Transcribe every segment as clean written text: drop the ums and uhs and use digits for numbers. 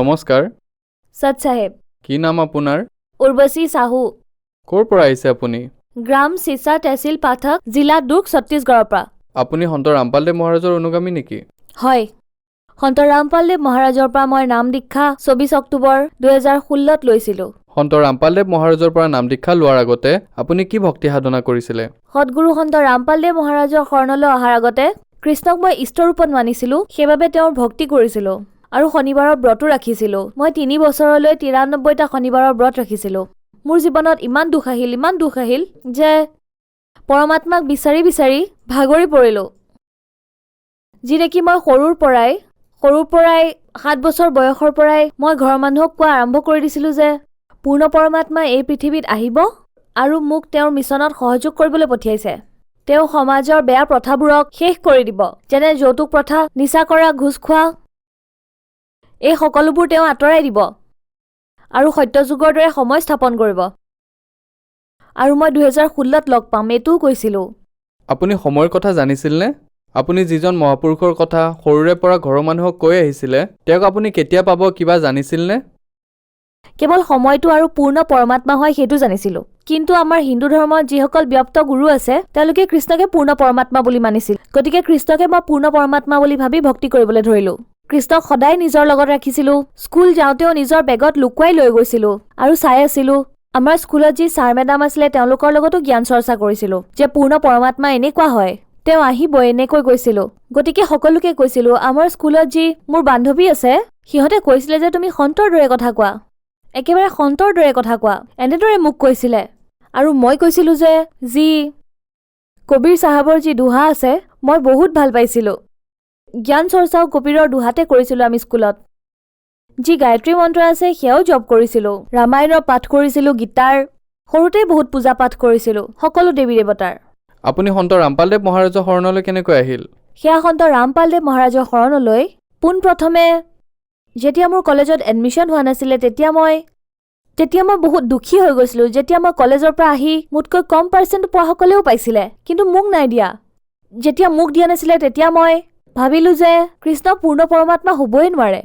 নমস্কাৰ। সত সাহেব। কি নাম আপোনাৰ? উৰ্বশী সাহু। ক'ৰ পৰা আহিছে আপুনি? গ্ৰাম চিছা তহচিল পাঠক, জিলা দুৰ্গ, ছত্তীশগড়ৰ পৰা। আপুনি সন্ত ৰামপালদেৱ মহাৰাজৰ অনুগামী নেকি? হয়। সন্ত ৰামপালদেৱ মহাৰাজৰ পৰা মই নাম দীক্ষা 24 অক্টোবৰ 2016ত লৈছিলোঁ। সন্ত ৰামপালদেৱ মহাৰাজৰ পৰা নাম দীক্ষা লোৱাৰ আগতে আপুনি কি ভক্তি সাধনা কৰিছিলে? সদগুৰু সন্ত ৰামপালদেৱ মহাৰাজৰ শৰণলৈ অহাৰ আগতে কৃষ্ণক মই ইষ্টৰূপত মানিছিলোঁ, সেইবাবে তেওঁৰ ভক্তি কৰিছিলোঁ আৰু শনিবাৰৰ ব্ৰতো ৰাখিছিলোঁ। মই 3 বছৰলৈ 93টা শনিবাৰৰ ব্ৰত ৰাখিছিলোঁ। মোৰ জীৱনত ইমান দুখ আহিল যে পৰমাত্মাক বিচাৰি বিচাৰি ভাগৰি পৰিলোঁ। যি দেখি মই সৰুৰ পৰাই 7 বছৰ বয়সৰ পৰাই মই ঘৰৰ মানুহক কোৱা আৰম্ভ কৰি দিছিলোঁ যে পূৰ্ণ পৰমাত্মা এই পৃথিৱীত আহিব আৰু মোক তেওঁৰ মিছনত সহযোগ কৰিবলৈ পঠিয়াইছে। তেওঁ সমাজৰ বেয়া প্ৰথাবোৰক শেষ কৰি দিব, যেনে যৌতুক প্ৰথা, নিচা কৰা, ঘুষ খোৱা, এই সকলোবোৰ তেওঁ আঁতৰাই দিব আৰু সত্যযুগৰ দৰে সময় স্থাপন কৰিব। আৰু মই 2016ত লগ পাম এইটোও কৈছিলোঁ। আপুনি সময়ৰ কথা জানিছিলনে? আপুনি যিজন মহাপুৰুষৰ কথা সৰুৰে পৰা ঘৰৰ মানুহক কৈ আহিছিলে, তেওঁক আপুনি কেতিয়া পাব কিবা জানিছিলনে? কেৱল সময়টো আৰু পূৰ্ণ পৰমাত্মা হয় সেইটো জানিছিলোঁ। কিন্তু আমাৰ হিন্দু ধৰ্মত যিসকল ব্যক্ত গুৰু আছে তেওঁলোকে কৃষ্ণকে পূৰ্ণ পৰমাত্মা বুলি মানিছিল। গতিকে কৃষ্ণকে মই পূৰ্ণ পৰমাত্মা বুলি ভাবি ভক্তি কৰিবলৈ ধৰিলোঁ। কৃষ্ণক সদায় নিজৰ লগত ৰাখিছিলোঁ। স্কুল যাওঁতেও নিজৰ বেগত লুকুৱাই লৈ গৈছিলোঁ আৰু চাই আছিলোঁ। আমাৰ স্কুলত যি ছাৰ মেডাম আছিলে তেওঁলোকৰ লগতো জ্ঞান চৰ্চা কৰিছিলোঁ যে পূৰ্ণ পৰমাত্মা এনেকুৱা হয়, তেওঁ আহিব, এনেকৈ কৈছিলোঁ। গতিকে সকলোকে কৈছিলোঁ। আমাৰ স্কুলত যি মোৰ বান্ধৱী আছে সিহঁতে কৈছিলে যে তুমি সন্তৰ দৰে কথা কোৱা, একেবাৰে সন্তৰ দৰে কথা কোৱা, এনেদৰে মোক কৈছিলে। আৰু মই কৈছিলোঁ যে যি কবিৰ চাহাবৰ যি দোহা আছে মই বহুত ভাল পাইছিলোঁ। জ্ঞান চৰ্চাও কবিৰৰ দোহাতে কৰিছিলোঁ আমি স্কুলত। যি গায়ত্ৰী মন্ত্ৰ আছে সেয়াও জপ কৰিছিলোঁ, ৰামায়ণৰ পাঠ কৰিছিলোঁ, গীতাৰ। সৰুতেই বহুত পূজা পাঠ কৰিছিলোঁ সকলো দেৱী দেৱতাৰ। আপুনি সন্ত ৰামপালদেৱ মহাৰাজৰ শৰণলৈ কেনেকৈ আহিল? সেয়া সন্ত ৰামপালদেৱ মহাৰাজৰ শৰণলৈ পোনপ্ৰথমে যেতিয়া মোৰ কলেজত এডমিশ্যন হোৱা নাছিলে তেতিয়া মই বহুত দুখী হৈ গৈছিলোঁ। যেতিয়া মই কলেজৰ পৰা আহি মোতকৈ কম পাৰ্চেণ্ট পোৱাসকলেও পাইছিলে, কিন্তু মোক নাই দিয়া। যেতিয়া মোক দিয়া নাছিলে তেতিয়া মই ভাবিলোঁ যে কৃষ্ণ পূৰ্ণ পৰমাত্মা হ'বই নোৱাৰে।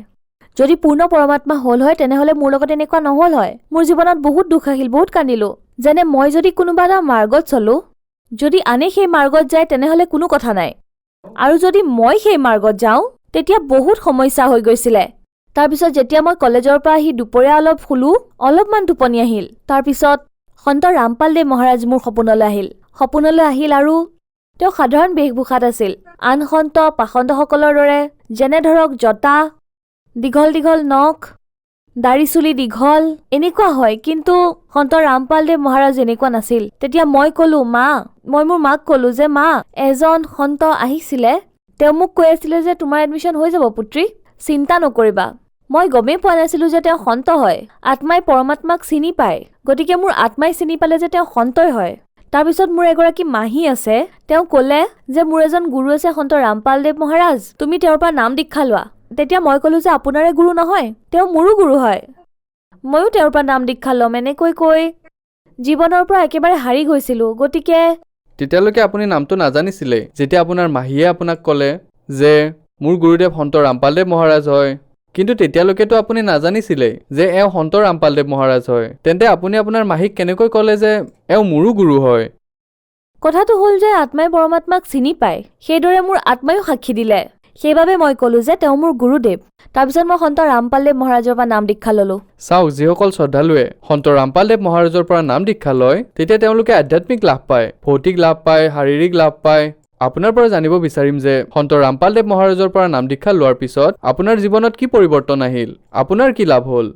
যদি পূৰ্ণ পৰমাত্মা হ'ল হয় তেনেহ'লে মোৰ লগত এনেকুৱা নহ'ল হয়। মোৰ জীৱনত বহুত দুখ আহিল, বহুত কান্দিলোঁ। যেনে মই যদি কোনোবা এটা মাৰ্গত চলোঁ, যদি আনে সেই মাৰ্গত যায় তেনেহ'লে কোনো কথা নাই, আৰু যদি মই সেই মাৰ্গত যাওঁ তেতিয়া বহুত সমস্যা হৈ গৈছিলে। তাৰপিছত যেতিয়া মই কলেজৰ পৰা আহি দুপৰীয়া অলপ শুলোঁ, অলপমান টোপনি আহিল। তাৰপিছত সন্ত ৰামপালদেৱ মহাৰাজ মোৰ সপোনলৈ আহিল আৰু তেওঁ সাধাৰণ বেশভূষাত আছিল। আন সন্ত পাষণ্ডসকলৰ দৰে, যেনে ধৰক জটা, দীঘল দীঘল নখ, দাড়ি চুলি দীঘল, এনেকুৱা হয়। কিন্তু সন্ত ৰামপালদেৱ মহাৰাজ এনেকুৱা নাছিল। তেতিয়া মই মোৰ মাক ক'লোঁ যে মা, এজন সন্ত আহিছিলে, তেওঁ মোক কৈ আছিলে যে তোমাৰ এডমিশ্যন হৈ যাব পুত্ৰী, চিন্তা নকৰিবা। মই গমেই পোৱা নাছিলোঁ যে তেওঁ সন্ত হয়। আত্মাই পৰমাত্মাক চিনি পায়, গতিকে মোৰ আত্মাই চিনি পালে যে তেওঁ সন্তই হয়। তাৰপিছত মোৰ এগৰাকী মাহী আছে, তেওঁ ক'লে যে মোৰ এজন গুৰু আছে সন্ত ৰামপালদেৱ মহাৰাজ, তুমি তেওঁৰ পৰা নাম দীক্ষা লোৱা। তেতিয়া মই ক'লোঁ যে আপোনাৰে গুৰু নহয়, তেওঁ মোৰো গুৰু হয়, ময়ো তেওঁৰ পৰা নাম দীক্ষা ল'ম। এনেকৈ কৈ জীৱনৰ পৰা একেবাৰে হাৰি গৈছিলোঁ। গতিকে তেতিয়ালৈকে আপুনি নামটো নাজানিছিলেই। যেতিয়া আপোনাৰ মাহীয়ে আপোনাক ক'লে যে মোৰ গুৰুদেৱ সন্ত ৰামপালদেৱ মহাৰাজ হয়, কিন্তু তেতিয়ালৈকেতো আপুনি নাজানিছিলেই যে এওঁ সন্ত ৰামপালদেৱ মহাৰাজ হয়, তেন্তে আপুনি আপোনাৰ মাহীক কেনেকৈ ক'লে যে এওঁ মোৰো গুৰু হয়? কথাটো হ'ল যে আত্মাই পৰমাত্মাক চিনি পায়, সেইদৰে মোৰ আত্মায়ো সাক্ষী দিলে। সেইবাবে মই ক'লোঁ যে তেওঁ মোৰ গুৰুদেৱ। তাৰপিছত মই সন্ত ৰামপালদেৱ মহাৰাজৰ পৰা নাম দীক্ষা ল'লোঁ। চাওক, যিসকল শ্ৰদ্ধালুৱে সন্ত ৰামপালদেৱ মহাৰাজৰ পৰা নাম দীক্ষা লয় তেতিয়া তেওঁলোকে আধ্যাত্মিক লাভ পায়, ভৌতিক লাভ পায়, শাৰীৰিক লাভ পায়। আপোনাৰ পৰা জানিব বিচাৰিম যে সন্ত ৰামপালদেৱ মহাৰাজৰ পৰা নাম দীক্ষা লোৱাৰ পিছত আপোনাৰ জীৱনত কি পৰিৱৰ্তন আহিল, আপোনাৰ কি লাভ হ'ল?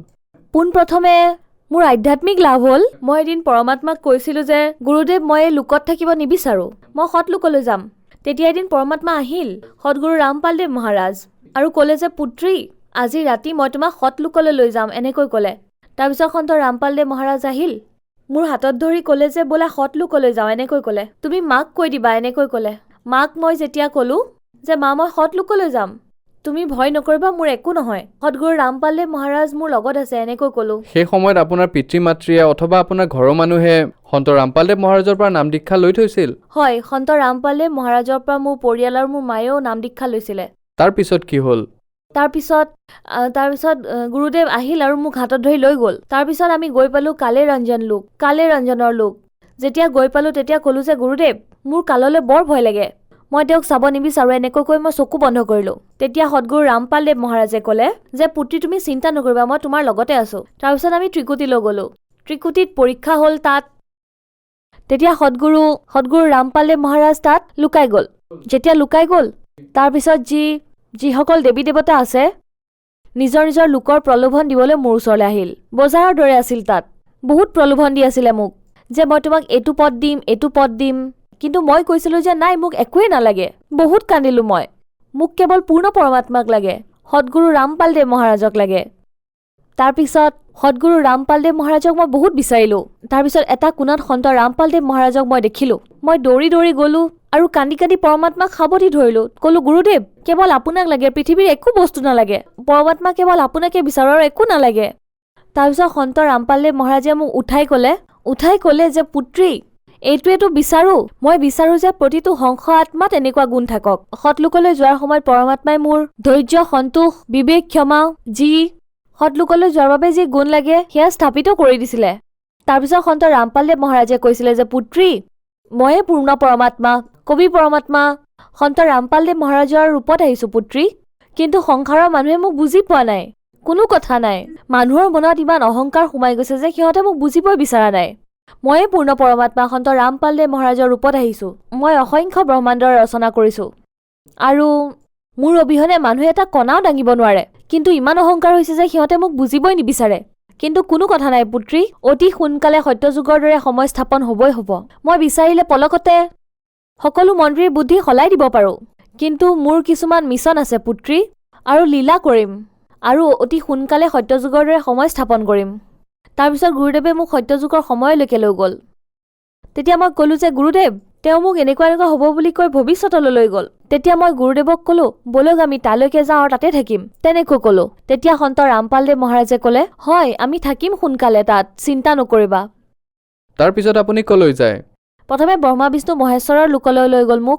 পোনপ্ৰথমে মোৰ আধ্যাত্মিক লাভ হ'ল, মই এদিন পৰমাত্মাক কৈছিলোঁ যে গুৰুদেৱ, মই এই লোকত থাকিব নিবিচাৰোঁ, মই সৎ লোকলৈ যাম। তেতিয়া এদিন পৰমাত্মা আহিল, সদগুৰু ৰামপালদেৱ মহাৰাজ, আৰু ক'লে যে পুত্ৰী, আজি ৰাতি মই তোমাক সৎ লোকলৈ লৈ যাম, এনেকৈ ক'লে। তাৰপিছত সন্ত ৰামপালদেৱ মহাৰাজ আহিল, মোৰ হাতত ধৰি ক'লে যে ব'লা সৎ লোকলৈ যাওঁ, এনেকৈ ক'লে। তুমি মাক কৈ দিবা, এনেকৈ ক'লে। মাক মই যেতিয়া ক'লোঁ যে মা, মই সৎ লোকলৈ যাম, তুমি ভয় নকৰিবা, মোৰ একো নহয়, সদগুৰু ৰামপালদেৱ মহাৰাজ মোৰ লগত আছে, এনেকৈ ক'লোঁ। সেই সময়ত আপোনাৰ পিতৃ মাতৃয়ে অথবা আপোনাৰ ঘৰৰ মানুহে সন্ত ৰামপালদেৱ মহাৰাজৰ পৰা নাম দীক্ষা লৈ থৈছিল? হয়, সন্ত ৰামপালদেৱ মহাৰাজৰ পৰা মোৰ পৰিয়াল আৰু মোৰ মায়েও নাম দীক্ষা লৈছিলে। তাৰ পিছত কি হ'ল? তাৰপিছত গুৰুদেৱ আহিল আৰু মোক হাতত ধৰি লৈ গ'ল। তাৰপিছত আমি গৈ পালোঁ কালে ৰঞ্জনৰ লোক। যেতিয়া গৈ পালোঁ তেতিয়া ক'লোঁ যে গুৰুদেৱ মোৰ কাললৈ বৰ ভয় লাগে, মই তেওঁক চাব নিবিচাৰোঁ, এনেকৈ কৈ মই চকু বন্ধ কৰিলোঁ। তেতিয়া সদগুৰু ৰামপালদেৱ মহাৰাজে ক'লে যে পুত্ৰী তুমি চিন্তা নকৰিবা, মই তোমাৰ লগতে আছোঁ। তাৰপিছত আমি ত্ৰিকুটিলৈ গ'লোঁ। ত্ৰিকুটিত পৰীক্ষা হ'ল তাত। তেতিয়া সদগুৰু ৰামপালদেৱ মহাৰাজ তাত লুকাই গ'ল। যেতিয়া লুকাই গ'ল তাৰপিছত যিসকল দেৱী দেৱতা আছে নিজৰ নিজৰ লোকৰ প্ৰলোভন দিবলৈ মোৰ ওচৰলৈ আহিল। বজাৰৰ দৰে আছিল তাত। বহুত প্ৰলোভন দি আছিলে মোক যে মই তোমাক এইটো পদ দিম। কিন্তু মই কৈছিলোঁ যে নাই, মোক একোৱেই নালাগে। বহুত কান্দিলোঁ মই। মোক কেৱল পূৰ্ণ পৰমাত্মাক লাগে, সদগুৰু ৰামপালদেৱ মহাৰাজক লাগে। তাৰপিছত সদগুৰু ৰামপালদেৱ মহাৰাজক মই বহুত বিচাৰিলোঁ। তাৰপিছত এটা কোণত সন্ত ৰামপালদেৱ মহাৰাজক মই দেখিলোঁ। মই দৌৰি দৌৰি গ'লোঁ আৰু কান্দি কান্দি পৰমাত্মাক সাৱটি ধৰিলোঁ। ক'লোঁ গুৰুদেৱ কেৱল আপোনাক লাগে, পৃথিৱীৰ একো বস্তু নালাগে, পৰমাত্মা কেৱল আপোনাকে বিচাৰোঁ আৰু একো নালাগে। তাৰপিছত সন্ত ৰামপালদেৱ মহাৰাজে মোক উঠাই ক'লে যে পুত্ৰী এইটোৱেতো বিচাৰোঁ, মই বিচাৰোঁ যে প্ৰতিটো হংস আত্মাত এনেকুৱা গুণ থাকক। সৎলোকলৈ যোৱাৰ সময়ত পৰমাত্মাই মোৰ ধৈৰ্য, সন্তোষ, বিবেক, ক্ষমা সৎলোকলৈ যোৱাৰ বাবে যি গুণ লাগে সেয়া স্থাপিত কৰি দিছিলে। তাৰপিছত সন্ত ৰামপালদেৱ মহাৰাজে কৈছিলে যে পুত্ৰী ময়ে পূৰ্ণ পৰমাত্মা, কবি পৰমাত্মা সন্ত ৰামপালদেৱ মহাৰাজৰ ৰূপত আহিছোঁ পুত্ৰী। কিন্তু সংসাৰৰ মানুহে মোক বুজি পোৱা নাই। কোনো কথা নাই, মানুহৰ মনত ইমান অহংকাৰ সোমাই গৈছে যে সিহঁতে মোক বুজিবই বিচৰা নাই। ময়ে পূৰ্ণ পৰমাত্মা সন্ত ৰামপালদেৱ মহাৰাজৰ ৰূপত আহিছোঁ। মই অসংখ্য ব্ৰহ্মাণ্ডৰ ৰচনা কৰিছোঁ আৰু মোৰ অবিহনে মানুহে এটা কণাও দাঙিব নোৱাৰে। কিন্তু ইমান অহংকাৰ হৈছে যে সিহঁতে মোক বুজিবই নিবিচাৰে। কিন্তু কোনো কথা নাই পুত্ৰী, অতি সোনকালে সত্যযুগৰ দৰে সময় স্থাপন হ'বই হ'ব। মই বিচাৰিলে পলকতে সকলো মন্ত্ৰীৰ বুদ্ধি সলাই দিব পাৰোঁ। কিন্তু মোৰ কিছুমান মিছন আছে পুত্ৰী, আৰু লীলা কৰিম আৰু অতি সোনকালে সত্যযুগৰ দৰে সময় স্থাপন কৰিম। তাৰপিছত গুৰুদেৱে মোক সত্যযুগৰ সময়লৈকে লৈ গ'ল। তেতিয়া মই ক'লোঁ যে গুৰুদেৱ তেওঁ মোক এনেকুৱা হ'ব বুলি কৈ ভৱিষ্যতলৈ লৈ গ'ল। তেতিয়া মই গুৰুদেৱক ক'লোঁ ব'লক আমি তালৈকে যাওঁ আৰু তাতে থাকিম, তেনেকৈ ক'লোঁ। তেতিয়া সন্ত ৰামপালদেৱ মহাৰাজে ক'লে হয় আমি থাকিম সোনকালে তাত, চিন্তা নকৰিবা। তাৰপিছত আপুনি কলৈ যায়? প্ৰথমে ব্ৰহ্মা বিষ্ণু মহেশ্বৰৰ লোকলৈ লৈ গ'ল মোক।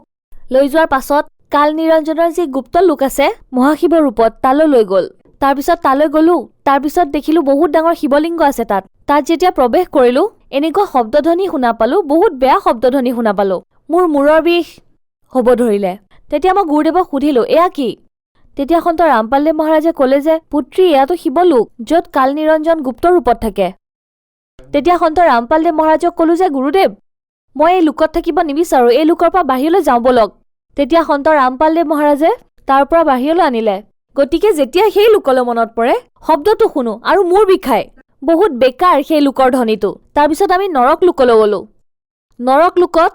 লৈ যোৱাৰ পাছত কাল নিৰঞ্জনৰ যি গুপ্ত লোক আছে মহাশিৱৰ ৰূপত তালৈ লৈ গ'ল। তাৰপিছত তালৈ গ'লোঁ। তাৰপিছত দেখিলোঁ বহুত ডাঙৰ শিৱলিংগ আছে তাত। তাত যেতিয়া প্ৰৱেশ কৰিলোঁ এনেকুৱা শব্দধ্বনি শুনা পালোঁ, বহুত বেয়া শব্দধ্বনি শুনা পালোঁ। মোৰ মূৰৰ বিষ হ'ব ধৰিলে। তেতিয়া মই গুৰুদেৱক সুধিলোঁ এয়া কি? তেতিয়া সন্ত ৰামপালদেৱ মহাৰাজে ক'লে যে পুত্ৰী এয়াতো শিৱলোক য'ত কাল নিৰঞ্জন গুপ্ত ৰূপত থাকে। তেতিয়া সন্ত ৰামপালদেৱ মহাৰাজক ক'লোঁ যে গুৰুদেৱ মই এই লোকত থাকিব নিবিচাৰোঁ, এই লোকৰ পৰা বাহিৰলৈ যাওঁ ব'লক। তেতিয়া সন্ত ৰামপালদেৱ মহাৰাজে তাৰ পৰা বাহিৰলৈ আনিলে। গতিকে যেতিয়া সেই লোকলৈ মনত পৰে শব্দটো শুনো আৰু মোৰ বিষায়, বহুত বেকাৰ সেই লোকৰ ধ্বনিটো। তাৰপিছত আমি নৰক লোকলৈ গ'লোঁ। নৰক লোকত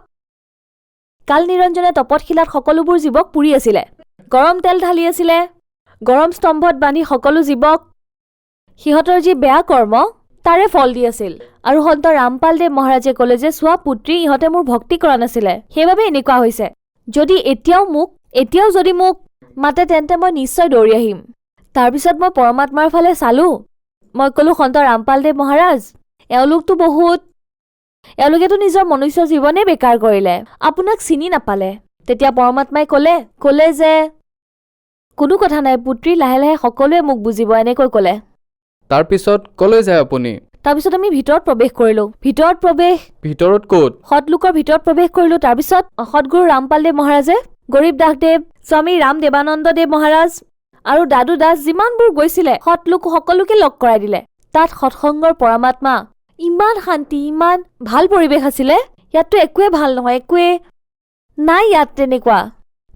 কাল নিৰঞ্জনে তপতশিলাত সকলোবোৰ জীৱক পুৰি আছিলে। গৰম তেল ঢালি আছিলে, গৰম স্তম্ভত বান্ধি সকলো জীৱক সিহঁতৰ যি বেয়া কৰ্ম তাৰে ফল দি আছিল। আৰু সন্ত ৰামপালদেৱ মহাৰাজে ক'লে যে চোৱা পুত্ৰী ইহঁতে মোৰ ভক্তি কৰা নাছিলে, সেইবাবে এনেকুৱা হৈছে। যদি এতিয়াও যদি মোক মাতে তেন্তে মই নিশ্চয় দৌৰি আহিম। তাৰপিছত মই পৰমাত্মাৰ ফালে চালোঁ। মই ক'লোঁ সন্ত ৰামপালদেৱ মহাৰাজ এওঁলোকেতো নিজৰ মনুষ্য জীৱনে বেকাৰ কৰিলে, আপোনাক চিনি নাপালে। তেতিয়া পৰমাত্মাই ক'লে যে কোনো কথা নাই পুত্ৰী, লাহে লাহে সকলোৱে মোক বুজিব, এনেকৈ ক'লে। তাৰপিছত কলৈ যায় আপুনি? তাৰপিছত আমি ভিতৰত প্ৰৱেশ কৰিলোঁ। ভিতৰত ক'ত? সৎলোকৰ ভিতৰত প্ৰৱেশ কৰিলোঁ। তাৰপিছত সদগুৰু ৰামপালদেৱ মহাৰাজে, গৰীব দাসদেৱ, স্বামী ৰাম দেৱানন্দ দেৱ মহাৰাজ আৰু দাদু দাস যিমানবোৰ গৈছিলে সৎলোক সকলোকে লগ কৰাই দিলে। তাত সৎসংগৰ পৰমাত্মা, ইমান শান্তি, ইমান ভাল পৰিৱেশ আছিলে। ইয়াততো একোৱে ভাল নহয়, একোৱে নাই ইয়াত তেনেকুৱা।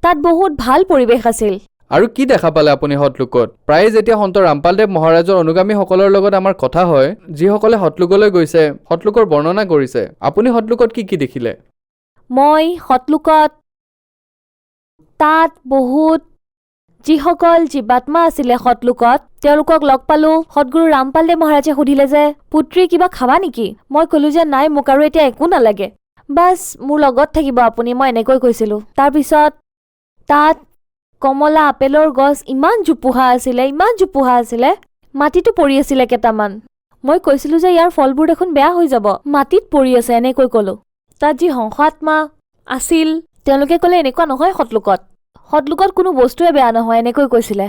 তাত বহুত ভাল পৰিৱেশ আছিল। আৰু কি দেখা পালে আপুনি সৎলোকত? প্ৰায়ে যেতিয়া সন্ত ৰামপালদেৱ মহাৰাজৰ অনুগামীসকলৰ লগত আমাৰ কথা হয়, যিসকলে সৎলোকলৈ গৈছে সৎলোকৰ বৰ্ণনা কৰিছে, আপুনি সৎলোকত কি কি দেখিলে? মই সৎলোকত তাত বহুত যিসকল জীৱাত্মা আছিলে সৎলোকত তেওঁলোকক লগ পালোঁ। সদগুৰু ৰামপালদেৱ মহাৰাজে সুধিলে যে পুত্ৰী কিবা খাবা নেকি? মই ক'লোঁ যে নাই, মোক আৰু এতিয়া একো নালাগে, বাছ মোৰ লগত থাকিব আপুনি, মই এনেকৈ কৈছিলোঁ। তাৰপিছত তাত কমলা আপেলৰ গছ ইমান জোপোহা আছিলে, মাটিতো পৰি আছিলে কেইটামান। মই কৈছিলোঁ যে ইয়াৰ ফলবোৰ দেখোন বেয়া হৈ যাব, মাটিত পৰি আছে, এনেকৈ ক'লোঁ। তাত যি হংসাত্মা আছিল তেওঁলোকে ক'লে এনেকুৱা নহয় সৎলোকত কোনো বস্তুৱে বেয়া নহয়, এনেকৈ কৈছিলে।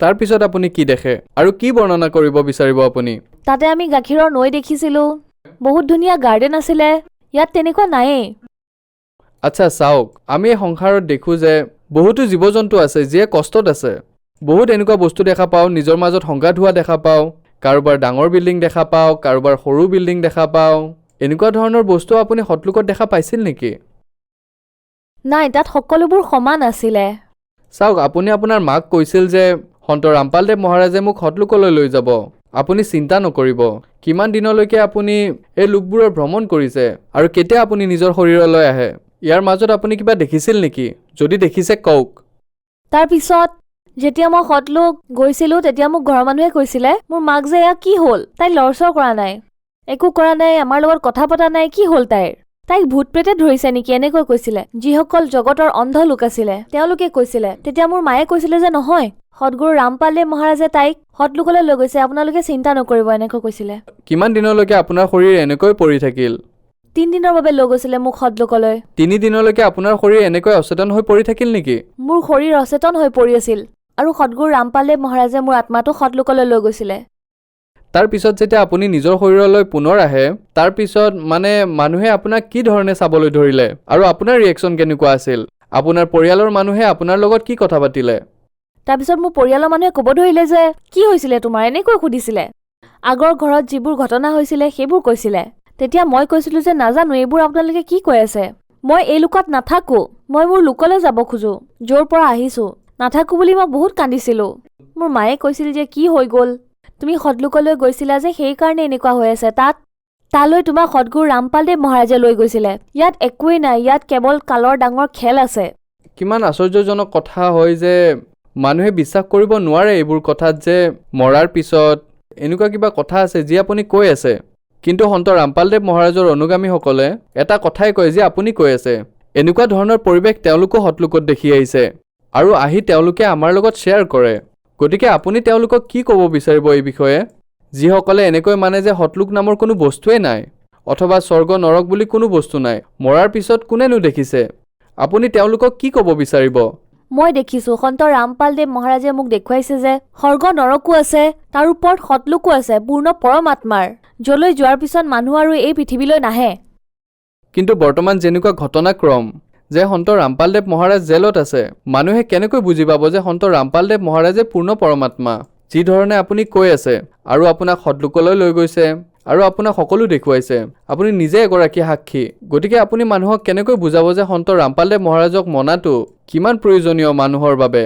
তাৰ পিছত আপুনি কি দেখে আৰু কি বৰ্ণনা কৰিব বিচাৰিব আপুনি? তাতে আমি গাখীৰৰ নৈ দেখিছিলোঁ, বহুত ধুনীয়া গাৰ্ডেন আছিলে, ইয়াত তেনেকুৱা নায়েই। আচ্ছা চাওক, আমি এই সংসাৰত দেখোঁ যে বহুতো জীৱ জন্তু আছে যিয়ে কষ্টত আছে। বহুত এনেকুৱা বস্তু দেখা পাওঁ, নিজৰ মাজত সংঘাত হোৱা দেখা পাওঁ, কাৰোবাৰ ডাঙৰ বিল্ডিং দেখা পাওঁ, কাৰোবাৰ সৰু বিল্ডিং দেখা পাওঁ। এনেকুৱা ধৰণৰ বস্তু আপুনি সতলোকত দেখা পাইছিল নেকি? নাই, তাত সকলোবোৰ সমান আছিলে। চাওক, আপুনি আপোনাৰ মাক কৈছিল যে সন্ত ৰামপালদেৱ মহাৰাজে মোক সতলোকলৈ লৈ যাব। আপুনি চিন্তা নকৰিব, কিমান দিনলৈকে আপুনি এই লোকবোৰৰ ভ্ৰমণ কৰিছে আৰু কেতিয়া আপুনি নিজৰ শৰীৰলৈ আহে। ইয়াৰ মাজত আপুনি কিবা দেখিছিল নেকি? যদি দেখিছে কওক। তাৰপিছত যেতিয়া মই সতলোক গৈছিলোঁ তেতিয়া মোক ঘৰৰ মানুহে কৈছিলে মোৰ মাক যে এয়া কি হ'ল, তাই লৰচৰ কৰা নাই, একো কৰা নাই, আমাৰ লগত কথা পতা নাই, কি হ'ল তাইক ভূত প্ৰেতে ধৰিছে নেকি এনেকৈ কৈছিলে। যিসকল জগতৰ অন্ধ লোক আছিলে তেওঁলোকে কৈছিলে। তেতিয়া মোৰ মায়ে কৈছিলে যে নহয়, সদগুৰু ৰামপালদেৱ মহাৰাজে তাইক সতলোকলৈ লৈ গৈছে, আপোনালোকে চিন্তা নকৰিব এনেকৈ কৈছিলে। কিমান দিনলৈকে আপোনাৰ শৰীৰ এনেকৈ পৰি থাকিল? 3 দিনৰ বাবে লৈ গৈছিলে মোক সতলোকলৈ। 3 দিনলৈকে আপোনাৰ শৰীৰ এনেকৈ অচেতন হৈ পৰি থাকিল নেকি? মোৰ শৰীৰ অচেতন হৈ পৰি আছিল আৰু সদগুৰু ৰামপালদেৱ মহাৰাজে মোৰ আত্মাটো সতলোকলৈ লৈ গৈছিলে। তাৰ পিছত যেতিয়া আপুনি নিজৰ শৰীৰলৈ পুনৰ আহে, তাৰ পিছত মানে মানুহে আপোনাক কি ধৰণে চাবলৈ ধৰিলে আৰু আপোনাৰ ৰিয়েকশ্যন কেনেকুৱা আছিল? আপোনাৰ পৰিয়ালৰ মানুহে আপোনাৰ লগত কি কথা পাতিলে? তাৰপিছত মোৰ পৰিয়ালৰ মানুহে ক'ব ধৰিলে যে কি হৈছিলে তোমাৰ, এনেকৈ সুধিছিলে। আগৰ ঘৰত যিবোৰ ঘটনা হৈছিলে সেইবোৰ কৈছিলে। তেতিয়া মই কৈছিলোঁ যে নাজানো, এইবোৰ আপোনালোকে কি কৈ আছে, মই এই লোকত নাথাকোঁ, মই মোৰ লোকলৈ যাব খোজোঁ, য'ৰ পৰা আহিছোঁ, নাথাকোঁ বুলি মই বহুত কান্দিছিলোঁ। মোৰ মায়ে কৈছিল যে কি হৈ গ'ল, তুমি সতলোকলৈ গৈছিলা যে সেইকাৰণে এনেকুৱা হৈ আছে, তালৈ তোমাক সদগুৰু ৰামপালদেৱ মহাৰাজে লৈ গৈছিলে। ইয়াত একোৱেই নাই, ইয়াত কেৱল কালৰ ডাঙৰ খেল আছে। কিমান আশ্চৰ্যজনক কথা হয় যে মানুহে বিশ্বাস কৰিব নোৱাৰে এইবোৰ কথাত যে মৰাৰ পিছত এনেকুৱা কিবা কথা আছে যি আপুনি কৈ আছে। কিন্তু সন্ত ৰামপালদেৱ মহাৰাজৰ অনুগামীসকলে এটা কথাই কয় যে আপুনি কৈ আছে। এনেকুৱা ধৰণৰ পৰিৱেশ তেওঁলোকো সতলোকত দেখি আহিছে আৰু আহি তেওঁলোকে আমাৰ লগত শ্বেয়াৰ কৰে। গতিকে আপুনি তেওঁলোকক কি ক'ব বিচাৰিব এই বিষয়ে, যিসকলে এনেকৈ মানে যে সতলোক নামৰ কোনো বস্তুৱেই নাই অথবা স্বৰ্গ নৰক বুলি কোনো বস্তু নাই, মৰাৰ পিছত কোনেনো দেখিছে? আপুনি তেওঁলোকক কি ক'ব বিচাৰিব? মই দেখিছোঁ, সন্ত ৰামপালদেৱ মহাৰাজে মোক দেখুৱাইছে যে স্বৰ্গ নৰকো আছে, তাৰ ওপৰত সতলোকো আছে, পূৰ্ণ পৰমাত্মাৰ, যলৈ যোৱাৰ পিছত মানুহ আৰু এই পৃথিৱীলৈ নাহে। কিন্তু বৰ্তমান যেনেকুৱা ঘটনাক্ৰম যে সন্ত ৰামপালদেৱ মহাৰাজ জেলত আছে, মানুহে কেনেকৈ বুজি পাব যে সন্ত ৰামপালদেৱ মহাৰাজে পূৰ্ণ পৰমাত্মা, যি ধৰণে আপুনি কৈ আছে আৰু আপোনাক সতলোকলৈ লৈ গৈছে আৰু আপোনাক সকলো দেখুৱাইছে, আপুনি নিজে এগৰাকী সাক্ষী। গতিকে আপুনি মানুহক কেনেকৈ বুজাব যে সন্ত ৰামপালদেৱ মহাৰাজক মনাটো কিমান প্ৰয়োজনীয় মানুহৰ বাবে?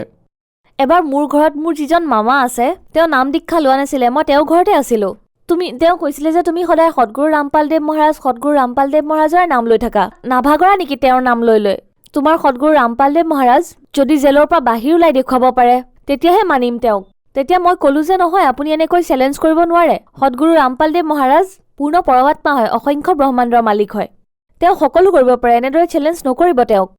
এবাৰ মোৰ ঘৰত মোৰ যিজন মামা আছে, তেওঁ নাম দীক্ষা লোৱা নাছিলে, মই তেওঁৰ ঘৰতে আছিলোঁ। তেওঁ কৈছিলে যে তুমি সদায় সদগুৰু ৰামপালদেৱ মহাৰাজৰ নাম লৈ থাকা, নাভাগৰা নেকি তেওঁৰ নাম লৈ লৈ? তোমাৰ সদগুৰু ৰামপালদেৱ মহাৰাজ যদি জেলৰ পৰা বাহিৰ ওলাই দেখুৱাব পাৰে তেতিয়াহে মানিম তেওঁক। তেতিয়া মই ক'লো যে নহয়, আপুনি এনেকৈ চেলেঞ্জ কৰিব নোৱাৰে, সদগুৰু ৰামপালদেৱ মহাৰাজ পূৰ্ণ পৰমাত্মা হয়, অসংখ্য ব্ৰহ্মাণ্ডৰ মালিক হয়, তেওঁ সকলো কৰিব পাৰে, এনেদৰে চেলেঞ্জ নকৰিব তেওঁক।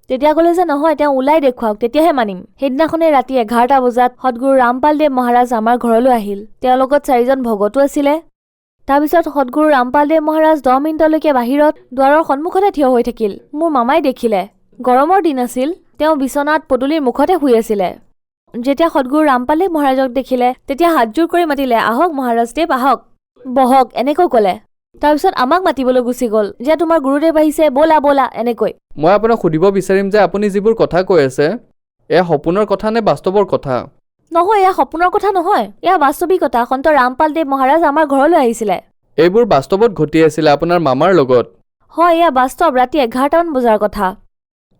তেতিয়া ক'লে যে নহয়, তেওঁ ওলাই দেখুৱাওক তেতিয়াহে মানিম। সেইদিনাখনে ৰাতি 11টা বজাত সদগুৰু ৰামপালদেৱ মহাৰাজ আমাৰ ঘৰলৈ আহিল। তেওঁৰ লগত 4জন ভগতো আছিলে। তাৰপিছত সদগুৰু ৰামপালদেৱ মহাৰাজ 10 মিনিটলৈকে বাহিৰত দুৱাৰৰ সন্মুখতে থিয় হৈ থাকিল। মোৰ মামাই দেখিলে, গৰমৰ দিন আছিল, তেওঁ বিচনাত পদূলিৰ মুখতে শুই আছিলে। যেতিয়া সদগুৰু ৰামপালদেৱ মহাৰাজক দেখিলে তেতিয়া হাতজোৰ কৰি মাতিলে, আহক মহাৰাজদেৱ আহক, বহক, এনেকৈ ক'লে। তাৰপিছত আমাক মাতিবলৈ গুচি গ'ল যে তোমাৰ গুৰুদেৱ আহিছে, ব'লা ব'লা এনেকৈ। মই আপোনাক সুধিব বিচাৰিম যে আপুনি যিবোৰ কথা কৈ আছে, এয়া সপোনৰ কথা নে বাস্তৱৰ কথা? নহয়, এয়া সপোনৰ কথা নহয়, এয়া বাস্তৱিকতা। সন্ত ৰামপালদেৱ মহাৰাজ আমাৰ ঘৰলৈ আহিছিলে। এইবোৰ বাস্তৱত ঘটি আছিলে আপোনাৰ মামাৰ লগত? হয়, এয়া বাস্তৱ, ৰাতি 11টামান বজাৰ কথা।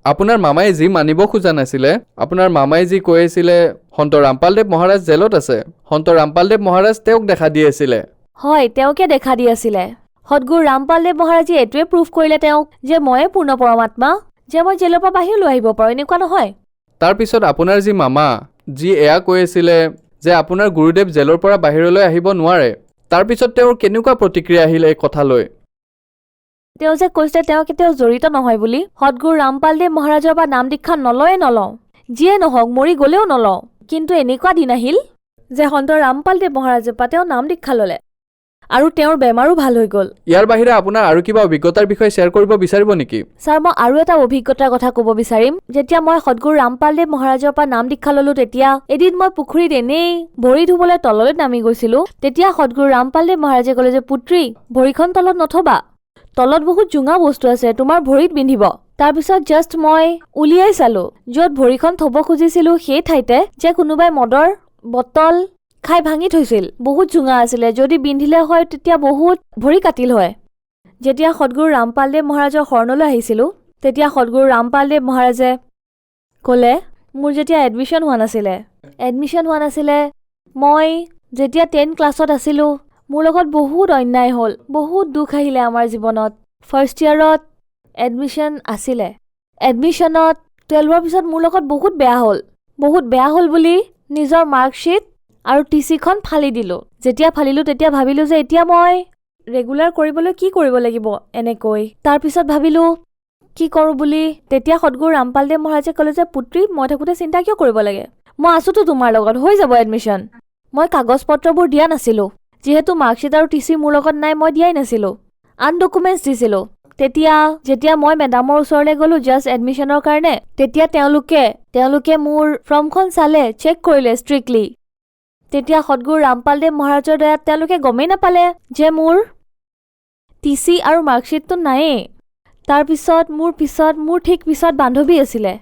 আপোনাৰ মামাই যি মানিব খোজা নাছিলে, আপোনাৰ মামাই যি কৈ আছিলে সন্ত ৰামপালদেৱ মহাৰাজ জেলত আছে, সন্ত ৰামপালদেৱ মহাৰাজ তেওঁক দেখা দি আছিলে। হয়, তেওঁকে দেখা দি আছিলে। সদগুৰু ৰামপালদেৱ মহাৰাজে এইটোৱে প্ৰুফ কৰিলে তেওঁক যে ময়ে পূৰ্ণ পৰমাত্মা, যে মই জেলৰ পৰা বাহিৰলৈ আহিব পাৰোঁ, এনেকুৱা নহয়। তাৰপিছত আপোনাৰ যি মামা যি এয়া কৈ আছিলে যে আপোনাৰ গুৰুদেৱ জেলৰ পৰা বাহিৰলৈ আহিব নোৱাৰে, তাৰপিছত তেওঁৰ কেনেকুৱা প্ৰতিক্ৰিয়া আহিল এই কথালৈ? তেওঁ যে কৈছিলে তেওঁ কেতিয়াও জড়িত নহয় বুলি, সদগুৰু ৰামপালদেৱ মহাৰাজৰ পৰা নাম দীক্ষা নলওঁ, যিয়ে নহওক মৰি গ'লেও নলওঁ। কিন্তু এনেকুৱা দিন আহিল যে সন্ত ৰামপালদেৱ মহাৰাজৰ পৰা তেওঁ নাম দীক্ষা ল'লে আৰু তেওঁৰ বেমাৰো ভাল হৈ গ'ল। ইয়াৰ বাহিৰে আপোনাৰ আৰু কিবা অভিজ্ঞতাৰ বিষয়ে শ্বেয়াৰ কৰিব বিচাৰিব নেকি? ছাৰ, মই আৰু এটা অভিজ্ঞতাৰ কথা ক'ব বিচাৰিম। যেতিয়া মই সদগুৰু ৰামপালদেৱ মহাৰাজৰ পৰা নাম দীক্ষা ল'লো, তেতিয়া এদিন মই পুখুৰীত এনেই ভৰি ধুবলৈ তললৈ নামি গৈছিলো। তেতিয়া সদগুৰু ৰামপালদেৱ মহাৰাজে ক'লে যে, পুত্ৰী, ভৰিখন তলত নথবা, তলত বহুত জোঙা বস্তু আছে, তোমাৰ ভৰিত বিন্ধিব। তাৰপিছত জাষ্ট মই উলিয়াই চালো, য'ত ভৰিখন থব খুজিছিলো সেই ঠাইতে যে কোনোবাই মদৰ বটল খাই ভাঙি থৈছিল। বহুত জোঙা আছিলে, যদি বিন্ধিলে হয় তেতিয়া বহুত ভৰি কাটিল হয়। যেতিয়া সদগুৰু ৰামপালদেৱ মহাৰাজৰ শৰণলৈ আহিছিলো, তেতিয়া সদগুৰু ৰামপালদেৱ মহাৰাজে ক'লে, মোৰ যেতিয়া এডমিশ্যন হোৱা নাছিলে, মই যেতিয়া 10 ক্লাছত আছিলো, মোৰ লগত বহুত অন্যায় হ'ল, বহুত দুখ আহিলে আমাৰ জীৱনত। ফাৰ্ষ্ট ইয়াৰত এডমিশ্যন আছিলে, এডমিশ্যনত 12ৰ পিছত মোৰ লগত বহুত বেয়া হ'ল বুলি নিজৰ মাৰ্কশ্বিট আৰু টিচিখন ফালি দিলোঁ। যেতিয়া ফালিলোঁ তেতিয়া ভাবিলোঁ যে এতিয়া মই ৰেগুলাৰ কৰিবলৈ কি কৰিব লাগিব এনেকৈ। তাৰপিছত ভাবিলোঁ কি কৰোঁ বুলি। তেতিয়া সদগুৰু ৰামপালদেৱ মহাৰাজে ক'লে যে, পুত্ৰী, মই থাকোঁতে চিন্তা কিয় কৰিব লাগে, মই আছোতো তোমাৰ লগত, হৈ যাব এডমিশ্যন। মই কাগজ পত্ৰবোৰ দিয়া নাছিলোঁ, যিহেতু মাৰ্কশ্বিট আৰু টিচি মোৰ লগত নাই, মই দিয়াই নাছিলোঁ, আনডকুমেণ্টছ দিছিলোঁ। যেতিয়া মই মেডামৰ ওচৰলৈ গ'লো জাষ্ট এডমিশ্যনৰ কাৰণে, তেতিয়া তেওঁলোকে মোৰ ফৰ্মখন চালে, চেক কৰিলে ষ্ট্ৰিক্টলি। তেতিয়া সদগুৰু ৰামপালদেৱ মহাৰাজৰ দয়াত তেওঁলোকে গমেই নাপালে যে মোৰ টিচি আৰু মাৰ্কশ্বিটটো নায়েই। তাৰপিছত মোৰ ঠিক পিছত বান্ধৱী আছিলে,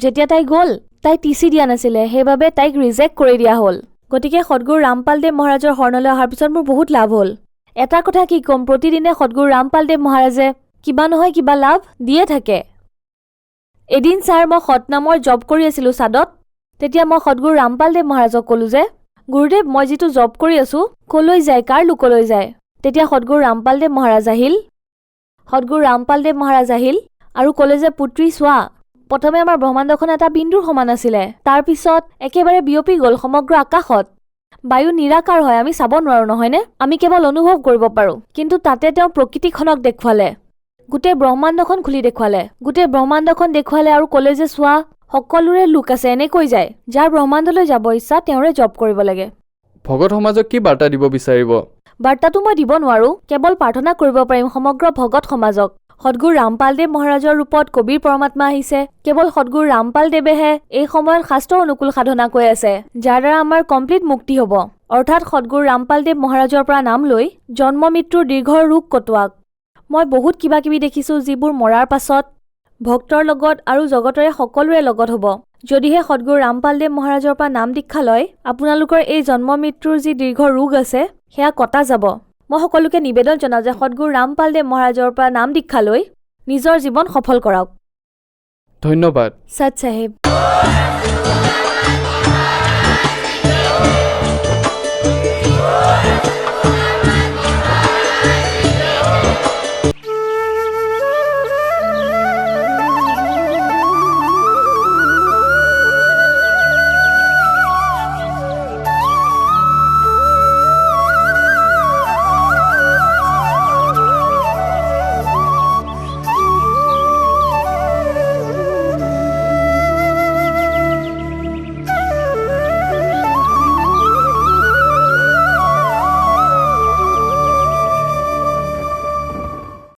যেতিয়া তাই গ'ল, তাই টিচি দিয়া নাছিলে, সেইবাবে তাইক ৰিজেক্ট কৰি দিয়া হ'ল। গতিকে সদগুৰু ৰামপালদেৱ মহাৰাজৰ শৰণলৈ অহাৰ পিছত মোৰ বহুত লাভ হ'ল। এটা কথা কি ক'ম, প্ৰতিদিনে সদগুৰু ৰামপালদেৱ মহাৰাজে কিবা নহয় কিবা লাভ দিয়ে থাকে। এদিন ছাৰ, মই সতনামৰ জব কৰি আছিলোঁ ছাদত। তেতিয়া মই সদগুৰু ৰামপালদেৱ মহাৰাজক ক'লোঁ যে, গুৰুদেৱ, মই যিটো জব কৰি আছোঁ, ক'লৈ যায়, কাৰ লোকলৈ যায়? তেতিয়া সদগুৰু ৰামপালদেৱ মহাৰাজ আহিল আৰু ক'লে যে, পুত্ৰী চোৱা, প্ৰথমে আমাৰ ব্ৰহ্মাণ্ডখন এটা বিন্দুৰ সমান আছিলে, তাৰপিছত একেবাৰে বিয়পি গ'ল সমগ্ৰ আকাশত। বায়ু নিৰাকাৰ হয়, আমি চাব নোৱাৰো নহয়নে? আমি কেৱল অনুভৱ কৰিব পাৰোঁ। কিন্তু তাতে তেওঁ প্ৰকৃতিখনক দেখুৱালে, গোটেই ব্ৰহ্মাণ্ডখন খুলি দেখুৱালে আৰু ক'লে যে, চোৱা, সকলোৰে লোক আছে, এনেকৈ যায়, যাৰ ব্ৰহ্মাণ্ডলৈ যাব ইচ্ছা তেওঁৰে জব কৰিব লাগে। ভগত সমাজক কি বাৰ্তা দিব বিচাৰিব? বাৰ্তাটো মই দিব নোৱাৰো, কেৱল প্ৰাৰ্থনা কৰিব পাৰিম সমগ্ৰ ভগত সমাজক। সদগুৰু ৰামপালদেৱ মহাৰাজৰ ৰূপত কবিৰ পৰমাত্মা আহিছে। কেৱল সদগুৰু ৰামপালদেৱেহে এই সময়ত শাস্ত্ৰ অনুকূল সাধনা কৈ আছে, যাৰ দ্বাৰা আমাৰ কমপ্লিট মুক্তি হ'ব। অৰ্থাৎ সদগুৰু ৰামপালদেৱ মহাৰাজৰ পৰা নাম লৈ জন্ম মৃত্যুৰ দীৰ্ঘ ৰোগ কটোৱাক। মই বহুত কিবা কিবি দেখিছোঁ, যিবোৰ মৰাৰ পাছত ভক্তৰ লগত আৰু জগতৰে সকলোৰে লগত হ'ব। যদিহে সদগুৰু ৰামপালদেৱ মহাৰাজৰ পৰা নাম দীক্ষা লয়, আপোনালোকৰ এই জন্ম মৃত্যুৰ যি দীৰ্ঘ ৰোগ আছে, সেয়া কটা যাব। মই সকলোকে নিবেদন জনাওঁ যে সদগুৰু ৰামপালদেৱ মহাৰাজৰ পৰা নাম দীক্ষা লৈ নিজৰ জীৱন সফল কৰাওক। ধন্যবাদ। সৎ চাহিব।